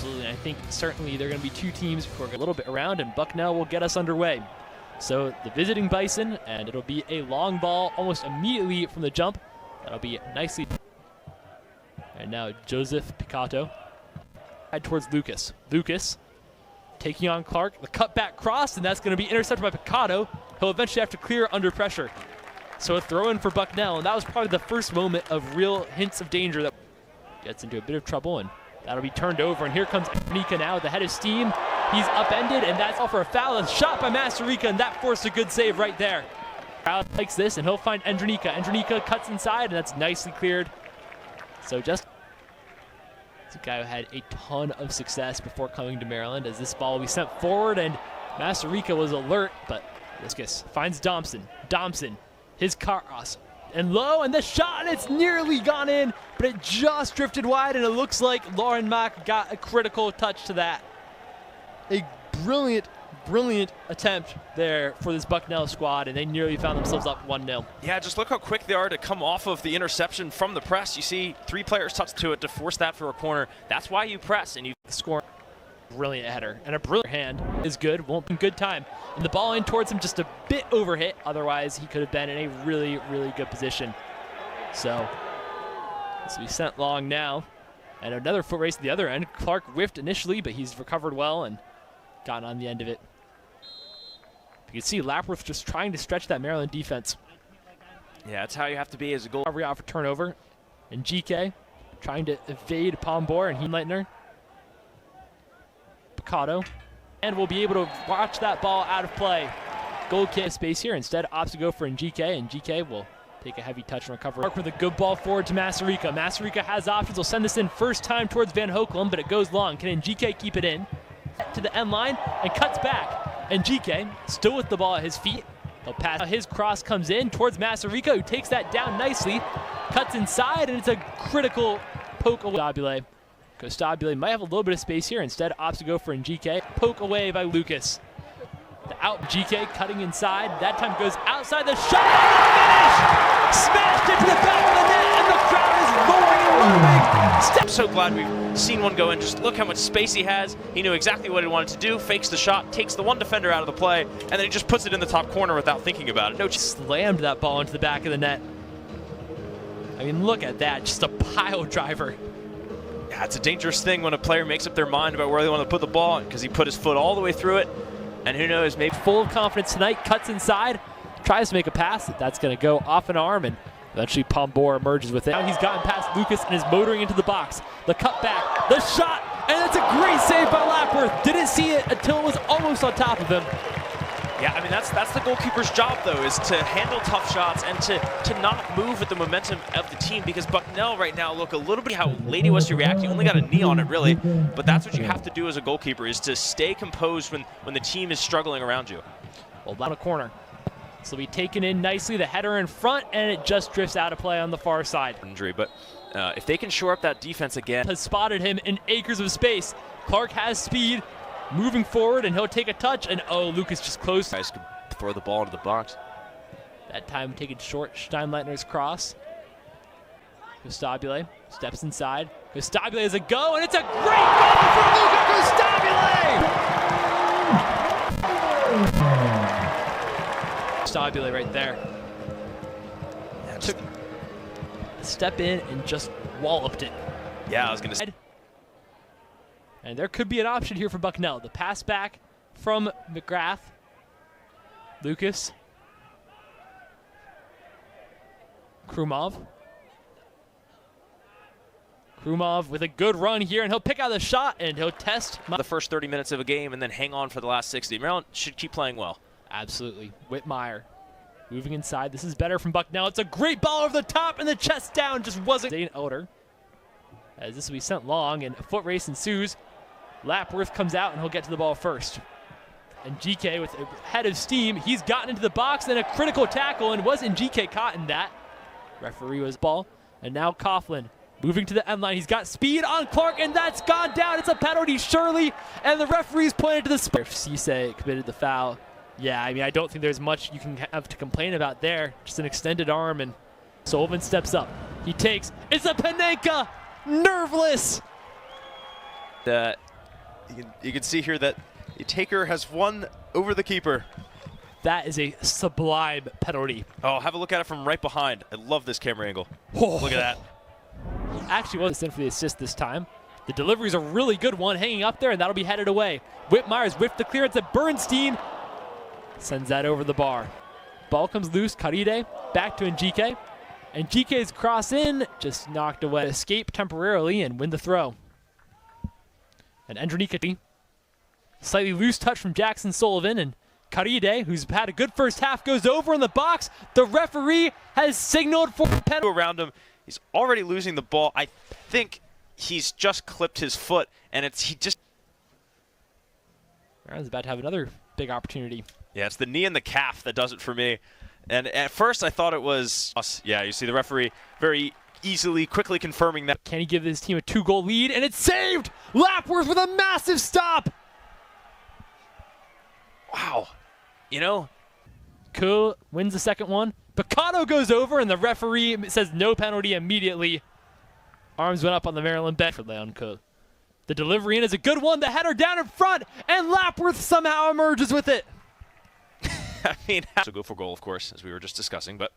Absolutely. I think certainly there are going to be two teams who are a little bit around, and Bucknell will get us underway. So the visiting Bison, and it'll be a long ball almost immediately from the jump. That'll be nicely. And now Joseph Picato towards Lucas. Lucas taking on Clark, the cutback cross, and that's going to be intercepted by Picato. He'll eventually have to clear under pressure. So a throw in for Bucknell, and that was probably the first moment of real hints of danger that gets into a bit of trouble, and that'll be turned over. And here comes Njike now with the head of steam. He's upended, and that's all for a foul. A shot by Masarika, and that forced a good save right there. Crowd likes this, and he'll find Njike. Njike cuts inside, and that's nicely cleared. So just a guy who had a ton of success before coming to Maryland, as this ball will be sent forward, and Masarika was alert, but Lucas finds Thompson. Thompson, his cross, and low, and the shot, and it's nearly gone in, but it just drifted wide, and it looks like Lauren Mack got a critical touch to that. A brilliant attempt there for this Bucknell squad, and they nearly found themselves up 1-0. Yeah, just look how quick they are to come off of the interception from the press. You see 3 players touch to it to force that for a corner. That's why you press, and you score. Brilliant header, and a brilliant hand is good. Won't be good time. And the ball in towards him just a bit overhit. Otherwise, he could have been in a really good position. So this will be sent long now. And another foot race at the other end. Clark whiffed initially, but he's recovered well and gotten on the end of it. You can see Lapworth just trying to stretch that Maryland defense. Yeah, that's how you have to be as a goal. Recovery off a turnover. And Njike trying to evade Pombor and Heimleitner. Picato. And we'll be able to watch that ball out of play. Goal kick space here. Instead, opts to go for Njike, and Njike will take a heavy touch and recover. Clark with a good ball forward to Masarika. Masarika has options. He'll send this in first time towards Van Hoekelum, but it goes long. Can Njike keep it in? To the end line and cuts back. And Njike still with the ball at his feet. He'll pass. His cross comes in towards Masarika, who takes that down nicely. Cuts inside, and it's a critical poke away. Costabile. Costabile might have a little bit of space here. Instead, opts to go for Njike. Poke away by Lucas. The out Njike cutting inside. That time goes outside the shot. Finish! Smashed into the back of the net, and the crowd is roaring and loving. I'm so glad we've seen one go in. Just look how much space he has. He knew exactly what he wanted to do. Fakes the shot, takes the one defender out of the play, and then he just puts it in the top corner without thinking about it. No, just slammed that ball into the back of the net. I mean, look at that. Just a pile driver. Yeah, it's a dangerous thing when a player makes up their mind about where they want to put the ball, because he put his foot all the way through it. And who knows, maybe full of confidence tonight, cuts inside, tries to make a pass. That's going to go off an arm, and eventually Pombor emerges with it. Now he's gotten past Lucas and is motoring into the box. The cutback, the shot, and that's a great save by Lapworth. Didn't see it until it was almost on top of him. Yeah, I mean, that's the goalkeeper's job, though, is to handle tough shots and to not move with the momentum of the team, because Bucknell right now, look a little bit how Lady was to react. You only got a knee on it, really, but that's what you have to do as a goalkeeper, is to stay composed when the team is struggling around you. Well, down a corner. So will be taken in nicely, the header in front, and it just drifts out of play on the far side. Injury, but if they can shore up that defense again. Has spotted him in acres of space. Clark has speed, moving forward, and he'll take a touch, and oh, Lucas just close. Guys could throw the ball into the box. That time taken short, Steinleitner's cross. Costabile steps inside. Costabile is a go, and it's a great goal for Luca Costabile! Costabile right there. Yeah, took a step in and just walloped it. Yeah, I was going to say. And there could be an option here for Bucknell. The pass back from McGrath. Lucas. Krumov. Krumov with a good run here, and he'll pick out the shot, and he'll test the first 30 minutes of a game and then hang on for the last 60. Maryland should keep playing well. Absolutely. Whitmire moving inside. This is better from Bucknell. It's a great ball over the top, and the chest down just wasn't. Zane Elder, as this will be sent long, and a foot race ensues. Lapworth comes out, and he'll get to the ball first. And Njike with a head of steam. He's gotten into the box, and a critical tackle, and wasn't Njike caught in that? Referee was ball. And now Coughlin moving to the end line. He's got speed on Clark, and that's gone down. It's a penalty, surely, and the referee's pointed to the spot. Cisse committed the foul. Yeah, I mean, I don't think there's much you can have to complain about there. Just an extended arm, and Sullivan steps up. He takes, it's a Panenka, nerveless. You can see here that the taker has won over the keeper. That is a sublime penalty. Oh, have a look at it from right behind. I love this camera angle. Oh. Look at that. Actually wasn't for the assist this time. The delivery is a really good one, hanging up there, and that'll be headed away. Whitmire's whipped the clearance at Bernstein. Sends that over the bar. Ball comes loose, Caride, back to Njike. Njike's cross in, just knocked away. Escape temporarily and win the throw. And Njike, slightly loose touch from Jackson Sullivan, and Caride, who's had a good first half, goes over in the box. The referee has signaled for a penalty. Around him, he's already losing the ball. I think he's just clipped his foot, and he just. Maryland's about to have another big opportunity. Yeah, it's the knee and the calf that does it for me. And at first I thought it was us. Yeah, you see the referee very easily, quickly confirming that. Can he give his team a 2-goal lead? And it's saved! Lapworth with a massive stop! Wow. You know? Cool wins the second one. Picado goes over, and the referee says no penalty immediately. Arms went up on the Maryland bench for Leon Coe. The delivery in is a good one. The header down in front, and Lapworth somehow emerges with it. I mean, so go for goal, of course, as we were just discussing, but.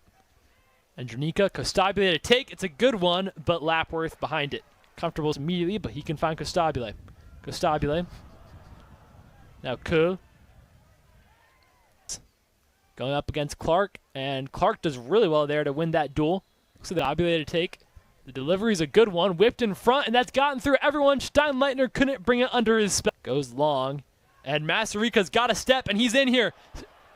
And Njike, Costabile to take. It's a good one, but Lapworth behind it. Comfortable immediately, but he can find Costabile. Costabile. Now Coe. Going up against Clark, and Clark does really well there to win that duel. So the Costabile to take. The delivery is a good one, whipped in front, and that's gotten through everyone. Steinleitner couldn't bring it under his spell. Goes long, and Masarika's got a step, and he's in here.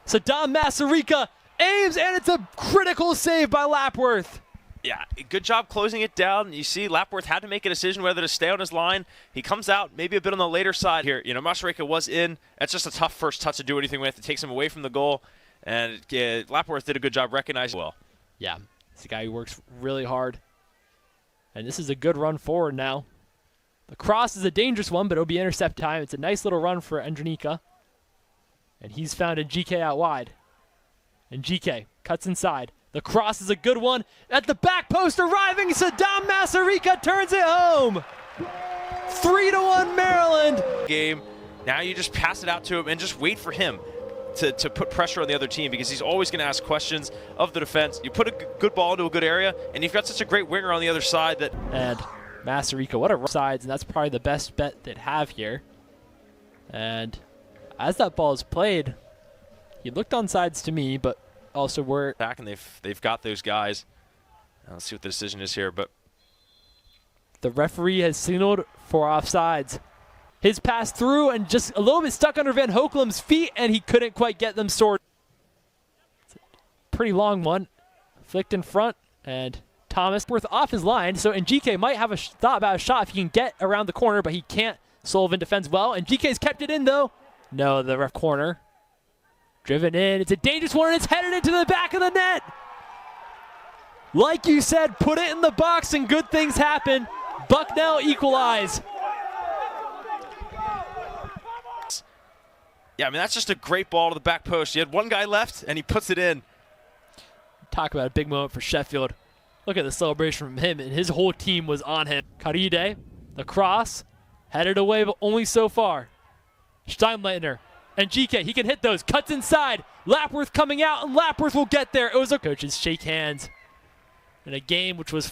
Saddam Masarika aims, and it's a critical save by Lapworth. Yeah, good job closing it down. You see Lapworth had to make a decision whether to stay on his line. He comes out maybe a bit on the later side here. You know, Masarika was in. That's just a tough first touch to do anything with. It takes him away from the goal, and Lapworth did a good job recognizing well. Yeah, he's a guy who works really hard. And this is a good run forward now. The cross is a dangerous one, but it'll be intercept time. It's a nice little run for Njike. And he's found Njike out wide. Njike cuts inside. The cross is a good one. At the back post arriving, Saddam Masarika turns it home. 3-1 Maryland. Game. Now you just pass it out to him and just wait for him to put pressure on the other team, because he's always going to ask questions of the defense. You put a good ball into a good area, and you've got such a great winger on the other side that. And Masarika, what a sides, and that's probably the best bet they'd have here. And as that ball is played, he looked on sides to me, but also we're back, and they've got those guys. Now let's see what the decision is here, but the referee has signaled for offsides. His pass through and just a little bit stuck under Van Hoeklem's feet, and he couldn't quite get them sorted. It's a pretty long one. Flicked in front, and Thomas worth off his line, so Njike might have a thought about a shot if he can get around the corner, but he can't. Sullivan defends well, and Njike's kept it in, though. No, the ref corner. Driven in. It's a dangerous one, and it's headed into the back of the net. Like you said, put it in the box, and good things happen. Bucknell equalize. Yeah, I mean, that's just a great ball to the back post. You had one guy left, and he puts it in. Talk about a big moment for Sheffield. Look at the celebration from him, and his whole team was on him. Caride, the cross, headed away, but only so far. Steinleitner and Njike, he can hit those. Cuts inside. Lapworth coming out, and Lapworth will get there. It was a coaches shake hands in a game which was